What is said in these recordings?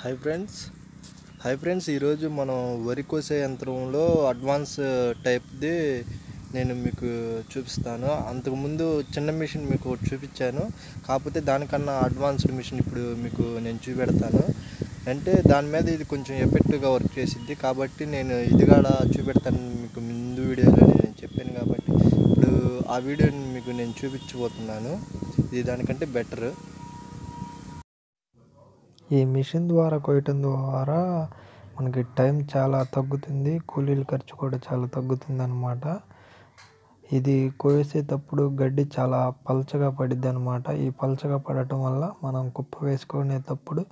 Hi friends hi friends ఈరోజు మనం వరి కోసే యంత్రంలో అడ్వాన్స్ టైప్ది నేను మీకు చూపిస్తాను. అంతకుముందు చిన్న మిషన్ మీకు ఒకటి చూపించాను, కాకపోతే దానికన్నా అడ్వాన్స్డ్ మిషన్ ఇప్పుడు మీకు నేను చూపెడతాను. అంటే దాని మీద ఇది కొంచెం ఎఫెక్టివ్గా వర్క్ చేసిద్ది, కాబట్టి నేను ఇది కూడా చూపెడతాను మీకు ముందు వీడియోలో నేను చెప్పాను. కాబట్టి ఇప్పుడు ఆ వీడియోని మీకు నేను చూపించబోతున్నాను. ఇది దానికంటే బెటర్. ఈ మిషన్ ద్వారా కోయటం ద్వారా మనకి టైం చాలా తగ్గుతుంది, కూలీల ఖర్చు కూడా చాలా తగ్గుతుంది అన్నమాట. ఇది కోసేటప్పుడు గడ్డి చాలా పల్చగా పడిద్ది అనమాట. ఈ పల్చగా పడటం వల్ల మనం కుప్ప వేసుకునేటప్పుడు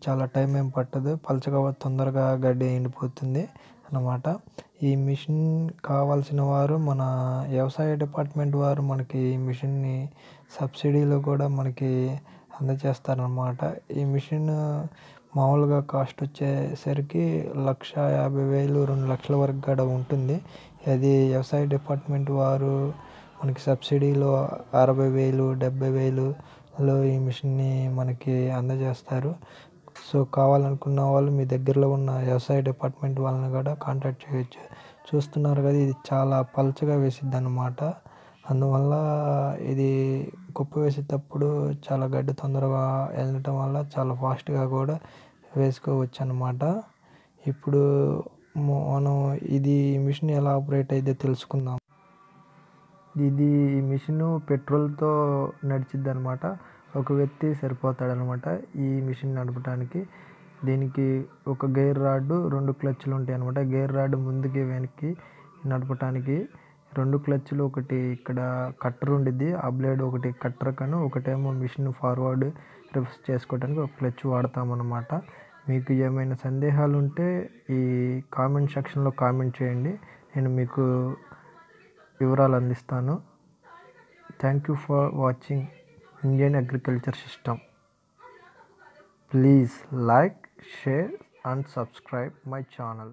చాలా టైం ఏం పట్టదు, పల్చగా తొందరగా గడ్డి ఎండిపోతుంది అన్నమాట. ఈ మిషన్ కావాల్సిన వారు మన వ్యవసాయ డిపార్ట్మెంట్ వారు మనకి ఈ మిషన్ని సబ్సిడీలో కూడా మనకి అందజేస్తారనమాట. ఈ మిషన్ మామూలుగా కాస్ట్ వచ్చేసరికి 1,50,000 2,00,000 వరకు కూడా ఉంటుంది. అది వ్యవసాయ డిపార్ట్మెంట్ వారు మనకి సబ్సిడీలో 60,000 70,000లో ఈ మిషన్ని మనకి అందజేస్తారు. సో కావాలనుకున్న వాళ్ళు మీ దగ్గరలో ఉన్న వ్యవసాయ డిపార్ట్మెంట్ వాళ్ళని కూడా కాంటాక్ట్ చేయొచ్చు. చూస్తున్నారు కదా, ఇది చాలా పల్చగా వేసిద్ది అన్నమాట. అందువల్ల ఇది కుప్ప వేసేటప్పుడు చాలా గడ్డి తొందరగా వెళ్ళటం వల్ల చాలా ఫాస్ట్గా కూడా వేసుకోవచ్చు అన్నమాట. ఇప్పుడు మనం ఇది మిషన్ ఎలా ఆపరేట్ అయితే తెలుసుకుందాం. ఈ మిషన్ పెట్రోల్తో నడిచిద్ది అనమాట. ఒక వ్యక్తి సరిపోతాడనమాట ఈ మిషన్ నడపడానికి. దీనికి ఒక గేర్ రాడ్, 2 క్లచ్లు ఉంటాయి అనమాట. గేర్ రాడ్ ముందుకి వెనక్కి నడపడానికి, 2 క్లచ్లు, ఒకటి ఇక్కడ కట్టర్ ఉండిద్ది, ఆ బ్లేడ్ ఒకటి కట్టర్ కను, ఒకటేమో మిషన్ ఫార్వర్డ్ రివర్స్ చేసుకోవడానికి ఒక క్లచ్ వాడతామన్నమాట. మీకు ఏమైనా సందేహాలు ఉంటే ఈ కామెంట్ సెక్షన్లో కామెంట్ చేయండి, నేను మీకు వివరాలు అందిస్తాను. Thank you for watching Indian agriculture system. Please like, share and subscribe my channel.